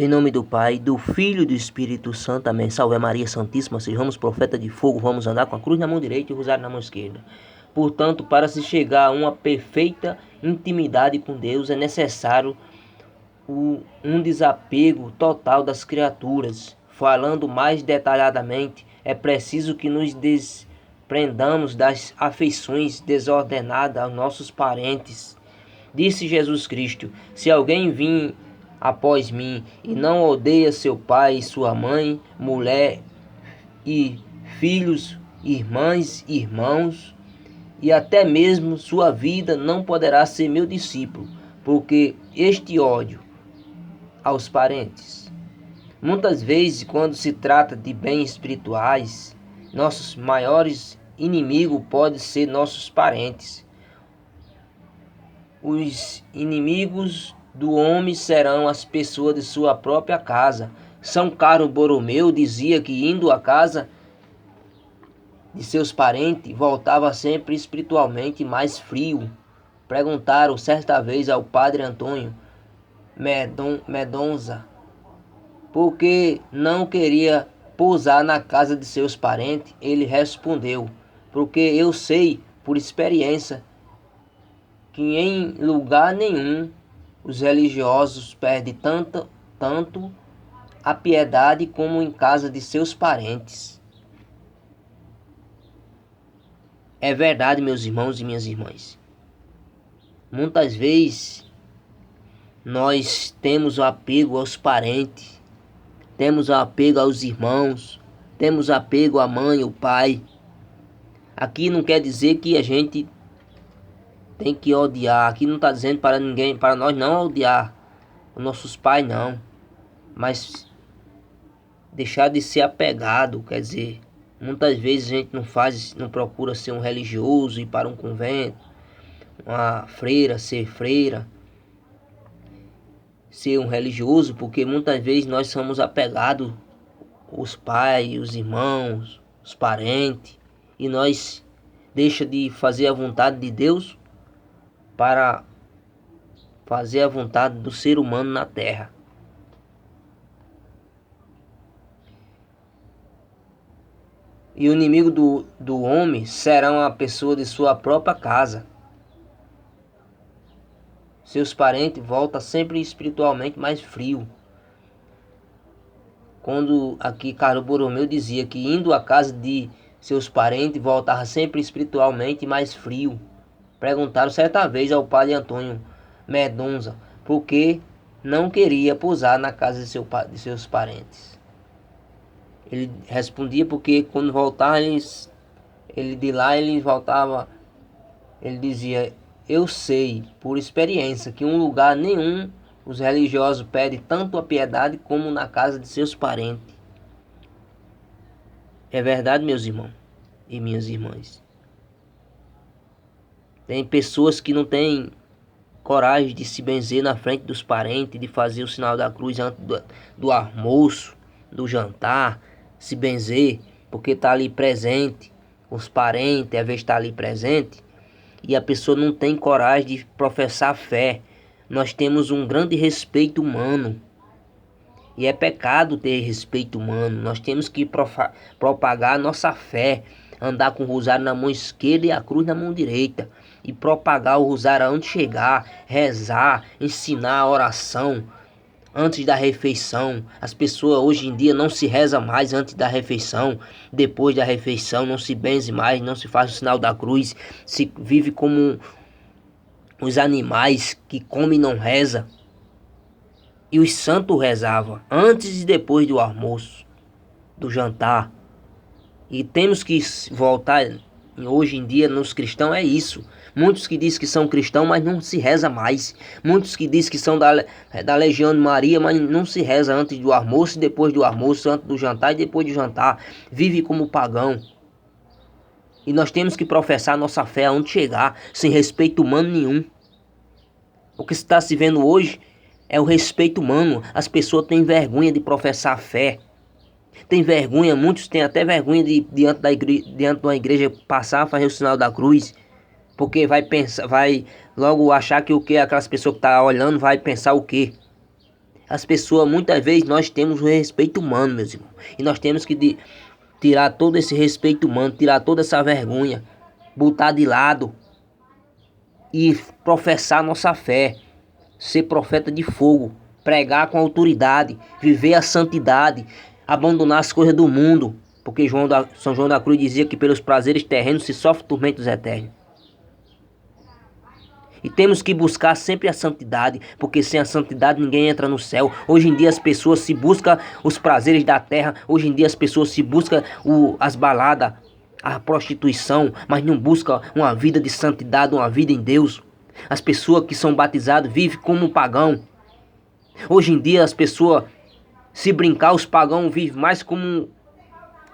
Em nome do Pai, do Filho e do Espírito Santo. Amém. Salve Maria Santíssima, sejamos profeta de fogo, vamos andar com a cruz na mão direita e o rosário na mão esquerda. Portanto, para se chegar a uma perfeita intimidade com Deus, é necessário um desapego total das criaturas. Falando mais detalhadamente, é preciso que nos desprendamos das afeições desordenadas aos nossos parentes. Disse Jesus Cristo: se alguém vir após mim e não odeia seu pai e sua mãe, mulher e filhos, irmãs, irmãos, e até mesmo sua vida, não poderá ser meu discípulo, porque este ódio aos parentes. Muitas vezes, quando se trata de bens espirituais, nossos maiores inimigos podem ser nossos parentes. Os inimigos do homem serão as pessoas de sua própria casa. São Carlos Borromeu dizia que, indo à casa de seus parentes, voltava sempre espiritualmente mais frio. Perguntaram certa vez ao padre Antônio Mendonça por que não queria pousar na casa de seus parentes. Ele respondeu: porque eu sei por experiência que em lugar nenhum os religiosos perdem tanto a piedade como em casa de seus parentes. É verdade, meus irmãos e minhas irmãs. Muitas vezes nós temos o apego aos parentes, temos o apego aos irmãos, temos apego à mãe, ao pai. Aqui não quer dizer que a gente tem que odiar. Aqui não está dizendo para ninguém, para nós não odiar os nossos pais, não. Mas deixar de ser apegado, quer dizer, muitas vezes a gente não procura ser um religioso, ir para um convento, uma freira, ser um religioso, porque muitas vezes nós somos apegados aos pais, os irmãos, os parentes, e nós deixa de fazer a vontade de Deus para fazer a vontade do ser humano na terra. E o inimigo do homem será uma pessoa de sua própria casa. Seus parentes voltam sempre espiritualmente mais frio. Quando aqui Carlos Borromeu dizia que indo à casa de seus parentes voltava sempre espiritualmente mais frio. Perguntaram certa vez ao padre Antônio Mendonça por que não queria pousar na casa de seus parentes. Ele respondia porque quando voltava, ele voltava, ele dizia: eu sei por experiência que em um lugar nenhum os religiosos pedem tanto a piedade como na casa de seus parentes. É verdade, meus irmãos e minhas irmãs. Tem pessoas que não têm coragem de se benzer na frente dos parentes, de fazer o sinal da cruz antes do almoço, do jantar, se benzer, porque está ali presente, com os parentes, às vezes está ali presente, e a pessoa não tem coragem de professar fé. Nós temos um grande respeito humano, e é pecado ter respeito humano. Nós temos que propagar a nossa fé, andar com o rosário na mão esquerda e a cruz na mão direita, e propagar o rosário aonde chegar, rezar, ensinar a oração antes da refeição. As pessoas hoje em dia não se reza mais antes da refeição, depois da refeição não se benze mais, não se faz o sinal da cruz, se vive como os animais que comem e não reza. E os santos rezavam antes e depois do almoço, do jantar. E temos que voltar. Hoje em dia nos cristãos é isso. Muitos que dizem que são cristãos, mas não se reza mais. Muitos que dizem que são da Legião de Maria, mas não se reza antes do almoço e depois do almoço, antes do jantar e depois do jantar. Vive como pagão. E nós temos que professar nossa fé aonde chegar, sem respeito humano nenhum. O que está se vendo hoje é o respeito humano. As pessoas têm vergonha de professar fé. Tem vergonha, muitos têm até vergonha de diante de uma igreja passar a fazer o sinal da cruz, porque vai logo achar que o que aquelas pessoas que estão olhando vai pensar o quê? As pessoas, muitas vezes, nós temos o respeito humano, meus irmãos. E nós temos que tirar todo esse respeito humano, tirar toda essa vergonha, botar de lado e professar nossa fé. Ser profeta de fogo, pregar com autoridade, viver a santidade, abandonar as coisas do mundo. Porque São João da Cruz dizia que pelos prazeres terrenos se sofre tormentos eternos. E temos que buscar sempre a santidade, porque sem a santidade ninguém entra no céu. Hoje em dia as pessoas se buscam os prazeres da terra, hoje em dia as pessoas se buscam as baladas, a prostituição, mas não buscam uma vida de santidade, uma vida em Deus. As pessoas que são batizadas vivem como um pagão. Hoje em dia as pessoas, se brincar, os pagãos vivem mais como,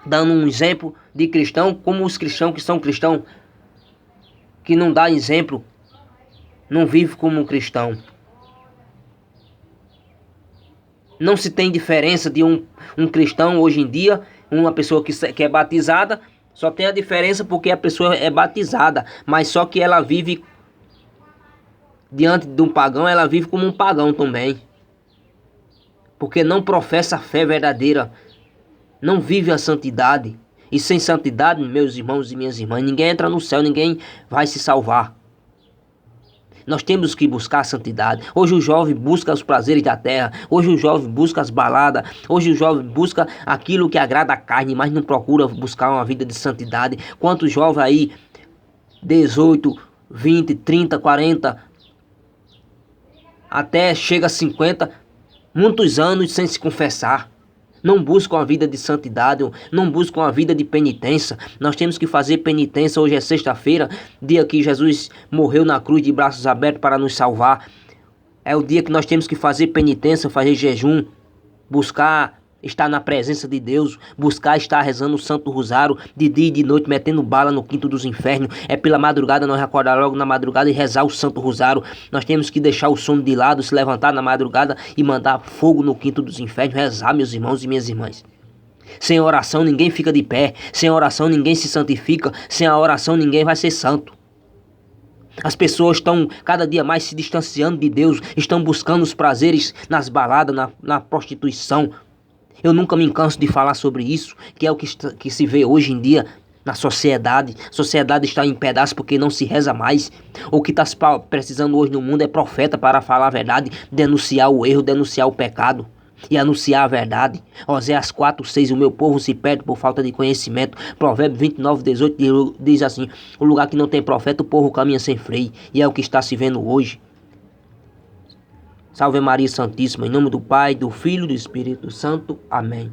dando um exemplo de cristão, como os cristãos que são cristãos, que não dá exemplo. Não vive como um cristão. Não se tem diferença de um cristão hoje em dia, uma pessoa que é batizada, só tem a diferença porque a pessoa é batizada, mas só que ela vive diante de um pagão, ela vive como um pagão também. Porque não professa a fé verdadeira, não vive a santidade. E sem santidade, meus irmãos e minhas irmãs, ninguém entra no céu, ninguém vai se salvar. Nós temos que buscar a santidade. Hoje o jovem busca os prazeres da terra. Hoje o jovem busca as baladas. Hoje o jovem busca aquilo que agrada a carne, mas não procura buscar uma vida de santidade. Quantos jovens aí, 18, 20, 30, 40, até chega a 50, muitos anos sem se confessar. Não buscam a vida de santidade, não buscam a vida de penitência. Nós temos que fazer penitência. Hoje é sexta-feira, dia que Jesus morreu na cruz de braços abertos para nos salvar. É o dia que nós temos que fazer penitência, fazer jejum, buscar estar na presença de Deus, buscar estar rezando o Santo Rosário de dia e de noite, metendo bala no quinto dos infernos. É pela madrugada nós acordar logo na madrugada e rezar o Santo Rosário. Nós temos que deixar o sono de lado, se levantar na madrugada e mandar fogo no quinto dos infernos, rezar, meus irmãos e minhas irmãs. Sem oração ninguém fica de pé, sem oração ninguém se santifica, sem a oração ninguém vai ser santo. As pessoas estão cada dia mais se distanciando de Deus, estão buscando os prazeres nas baladas, na prostituição. Eu nunca me canso de falar sobre isso, que é o que se vê hoje em dia na sociedade. A sociedade está em pedaços porque não se reza mais. O que está precisando hoje no mundo é profeta para falar a verdade, denunciar o erro, denunciar o pecado e anunciar a verdade. Oséias 4:6, o meu povo se perde por falta de conhecimento. Provérbios 29:18 diz assim: o lugar que não tem profeta, o povo caminha sem freio. E é o que está se vendo hoje. Salve Maria Santíssima, em nome do Pai, do Filho e do Espírito Santo. Amém.